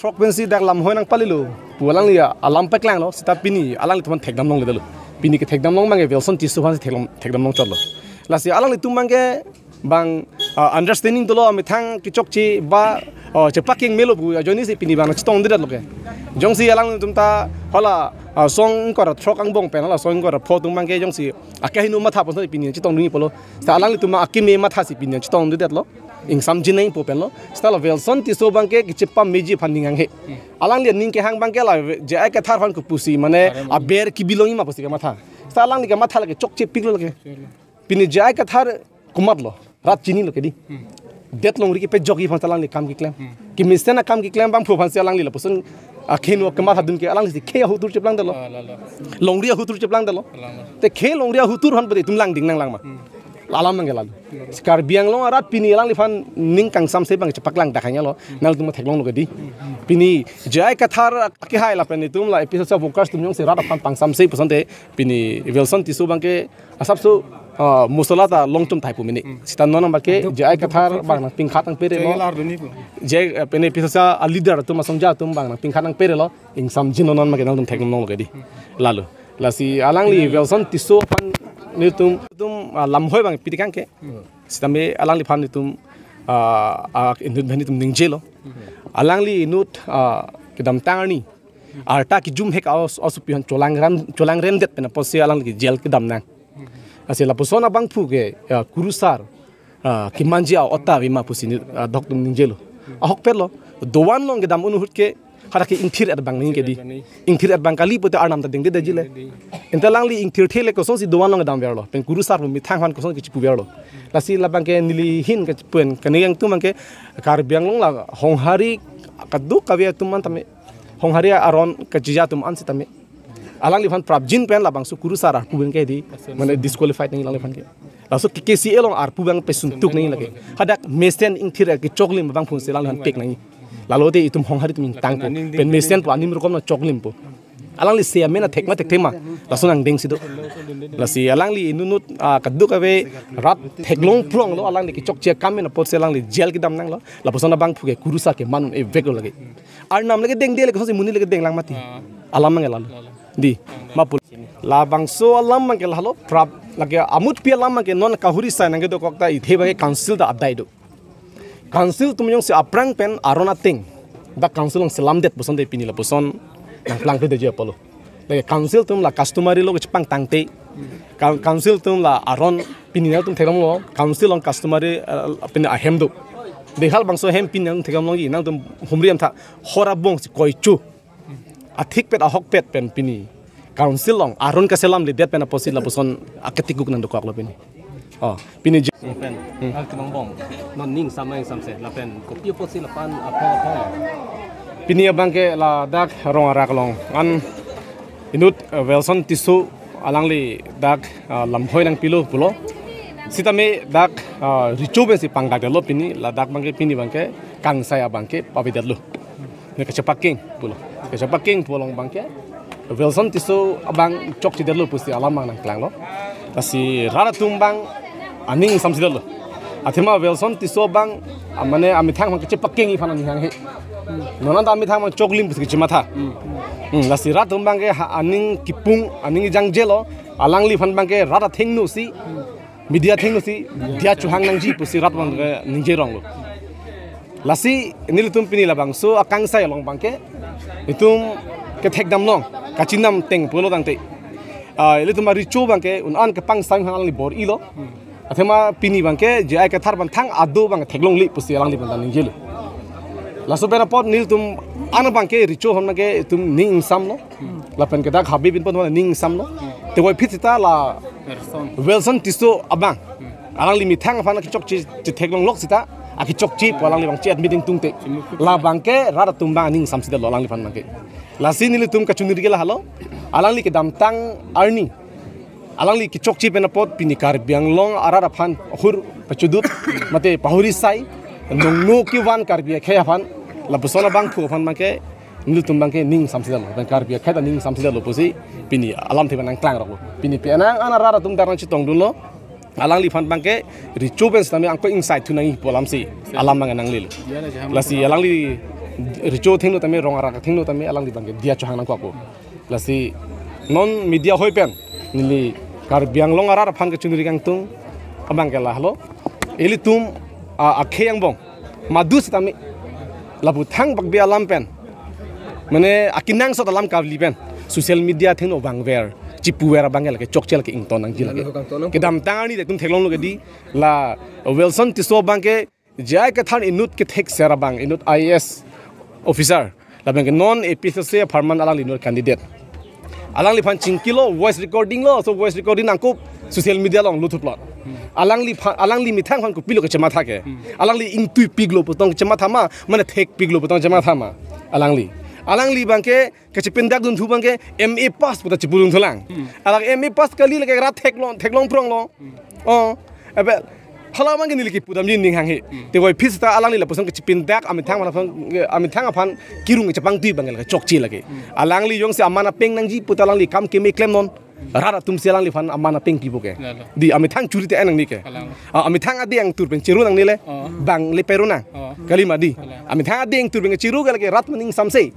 frequency dak lam hoi nang palilu pulang lia alam peklang lo sita pini alang li tuman thekdam long le dalu pini ke thekdam long mangi Welson Tisso han thekdam long chotlo lasi alang li tum mangi bang understanding dolo mithang kichokchi ba chepaking melo bu joni si pini bang chitong didat loke jongsi alang tumta hala song ko ra Congchungbang pen hala song ko ra pho tum mangi jongsi akahinu matha pon pini chitong dungi polo sa alang li tum akime matha si pini chitong didat lo Ingsam jinai popen lo stala Welson Tisso bangke kichepa meji funding anghe alang li ning ke hang bangke la je ai ka thar fan ku pusi mane a ber ki bilongi ma pusi ka matha sta alang li ka matha lage chokche piklo lage pini je ai ka thar kumat lo rat chini lo ke di det long ri ke pe jogi fan talang li kam ki claim ki mistena kam ki claim bang phu fan se alang li la pusun akhino ke matha dun ke alang li ke hutur cheplang de lo long ri hutur cheplang de lo te ke long ri hutur han bade tum lang ding nang lang ma alam manggil sekarang biang long arat pini lang lifan ning kang sam sebang cepak lang dakanya lo nal tum teklong lo gedi pini jai kathar ki hai la pen tum la episode sa focus tum yong se rat pang sam se pasante pini Welson Tisso bangke asap so musolata long tum thai pu mini sitan non bangke jai kathar bang ping khatang pere lo jai pen episode sa leader tum songja tum bang ping khatang pere lo ing sam jinon non ma nal tum teklong lo gedi lalu lasi alang li Welson Tisso pan ni tum lam hoi bang pitikang ke sitame alang li phan ni tum indut bhani tum ningje lo alang li nut kedam tangani arta ki jum hek asupi han cholang ren det pena posi alang li gel kedam nang asela posona bang phu ke kurusar ki manji a otta vima pusi ni dok tum ningje lo ahok per lo dowan long kedam unu hut ke hara ke ingthir at bang ning ke di ingthir at bang kali pote arnam ta ding de jile entalang li ingthir thele ko so si dowan long dam verlo pen guru sar mi thang han ko so ki chipu verlo lasi la bang ke nili hin ke pen kaniyang tu mang ke kar biang long la honghari kaddu kawya tum man tame honghari aron ka jija tum an sitame alang li fan prabjin pen la bang su guru sar pu bang ke di mane disqualified ning lang fan ke laso KCA long ar pu bang pe suntuk ning lage hadak mesten ingthir ke choklim bang phun se lang han pek nang lalu deh itu honghari itu mintang po, pen mesen po anim rukom na choklim po, alang li siya mena tekma tektema, langsung ang deng sido, lasi alang li inunut kaduk kawe rat teklong prong lo alang li kicok cia kami na pot selang li gel kita menang lo, lalu sana bang puke kurusa ke manun veklo lagi, arnam lagi deng dia lagi sosi muni lagi deng lang mati, alam mengal lalu, di mapul, la bang so alam mengal halo, prab lagi amut pia alam mengal non kahuri sa nangge do kokta ithe bagi council da abdai do. Council tu menyong si aprang pen arona ting, dak council yang selam det bosan de pini la bosan yang pelang tu deja polo. Lagi council tu la customary lo kecipang tangte, council tu la aron pini la tu teram lo, council yang customary pini ahem do. Dehal bangso hem pini yang teram lo nang tu humriam ta horabong si koicu, atik pet ahok pet pen pini. Council yang aron kaselam le det pen aposil la bosan aketikuk nang dokak lo pini. Oh, pini pen Congchungbang bom non ning sama yang samse la pen kopi posi la pan apa pini abang ke la dak Rong Arak long an inut Welson Tisso alang li dak lamhoi nang pilo pulo sitame dak ricobe si pang dak lo pini la dak bang ke pini bang ke Ingsai abang ke pabidat lo ne kecapaking pulo kecapaking pulong bang ke Welson Tisso abang chok ci lo pusi alam nang klang lo kasi rara tumbang aning samsidalo athema Welson Tisso bang amane amithang mang kecepaking i phana ninghang he nonan da amithang mang choklim bus kechematha lasi rat bang ke aning kipung aning jangjelo alang li phan bang ke rata thengnu si media thengnu si dia chuhang nangji pusi rat bang ke ningje rong lo lasi nilitum pini la bang so Ingsai long bang ke itum ke thekdam long kachinam teng polo dangte ilitum richo bang ke unan ke pang sang hang li bor ilo athema pini bangke jai ka thar ban thang ado bang theklong li pusi alang li ban ningjel laso bena pot nil tum ana bangke richo hon bangke tum ning sam lo la pen ka dak habi bin pon ning sam lo te wai phita la Welson Tisso abang alang li mi thang phana ki chok chi theklong lok sita aki chok chi po alang li bang chat meeting tungte la bangke rara tum bang ning sam sita lo alang li phan bangke la sin li tum ka chunir gela halo alang li ke dam tang arni alang li kicok chi pena pot pini kar biang long arara phan hur pachudut mate pahuri sai nong no ki wan kar bia khe phan la busona bang khu phan bangke nil tum bangke ning samsidal bang kar bia khe ta ning samsidal pusi pini alam the banang klang ro pini pianang anarara tum darang chi tong dun lo alang li phan bangke richu ben stami angko Ingsai thunangi polam si alam bang nang lil lasi alang li rico thing no tame rong arak thing no tame alang di bangke dia chohang nang ko lasi non media hoi pen nili Karbok long arak aphan ke chunuri kang tung abang ke lah halo eli tum akhe yang bong madu sitami labu thang bak bia lam pen mane akinang so dalam kavli pen social media thing no bang ver cipu vera bangel ke chokchel ke ington nang jila ke dam tangani de tum thelong lo ke di la Welson Tisso bangke jai ke than inut ke thek sera bang inut IAS officer la bang non APHLC permanent alang linur candidate alang li phan chingkilo voice recording lo so voice recording angku social media long luthut lot alang li mithang phan ku pilo ke chama thake alang li intui piglo potong chama thama mane thek piglo potong chama thama alang li bangke kecipendak dun thu bangke MA pass puta cipulung thulang alang MA pass kali leke rat theklong prong lo abe hala bangke niliki pudam jin ning hang he te wai phista alang li la posong kecipendak amithang aphan kirung chapang tui bangel ke chokchi lage alang li yong se amana peng nangji puta alang li kam ke me claim non rara tum selang li phan amana peng pibo ke di amithang churi te enang ni ke amithang ade ang tur pen chiru nang ni le bang le peru nang kalima di amithang ade ang tur pen chiru ke rat maning samse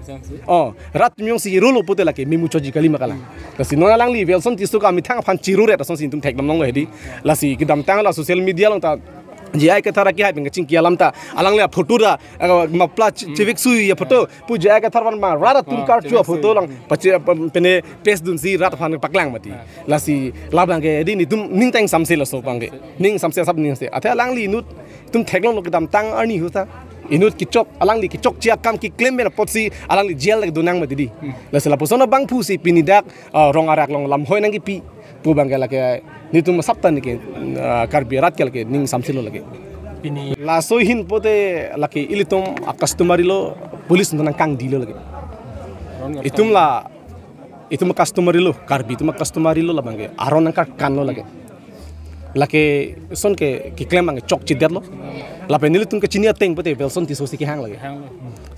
rat myong si rulo pute lake mimu choji kalima kala kasi no alang li Welson Tisso ka amithang phan chiru re ta song sin tum thek nam nong hedi lasi kidam tang la social media long ta jai ke thara ki hai beng ching ki lamta alang le photo ra mapla chivik sui ya photo pu jai ke tharwan ma rara tur kar chu photo lang pache pene pes dun si rat phan paklang mati lasi labang ke di ni tum ning tang samse la so bang ke ning samse sab ning se atha alang li nut tum theklong lo kidam tang ani huta inut ki chok alang li ki chok chia kam ki claim mena potsi alang li jail le dunang mati di lasi la posona bang phu si pinidak rong arak long lam hoi nang ki pi pu bang ke la ke ni tum sapta ni ke karbirat ke la ke ning samse lo lage la so hin pote la ke ilitum customary lo police nang kang dilo lage itum customary lo karbi tum customary lo la bang ke aron nang kan lo lage lake son ke ki claim ang chok chi det lo la pe nilitum ke chinia teng pote Welson Tisso si ki hang lage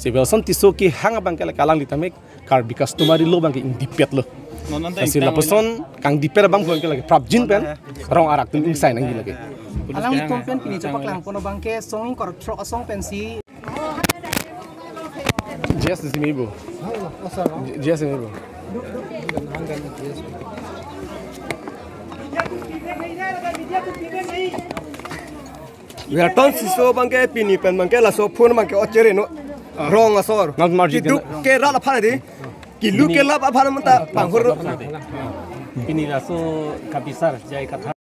si Welson Tisso ki hang bang ke la kalang litamek karbi customary lo bang ke indipet lo kasi la person kang dipera bang ke lagi prabjin pen rong arak tum Ingsai nang lagi alang li tom pen pini chapak lang kono bangke songing kor tro song pen si yes si mebo yes mebo Welson Tisso bangke pini pen bangke la so phone bangke ochere no rong asor kidu ke ra la phane di kilu ke la aphan mata panghur Ini raso kabisar jai kata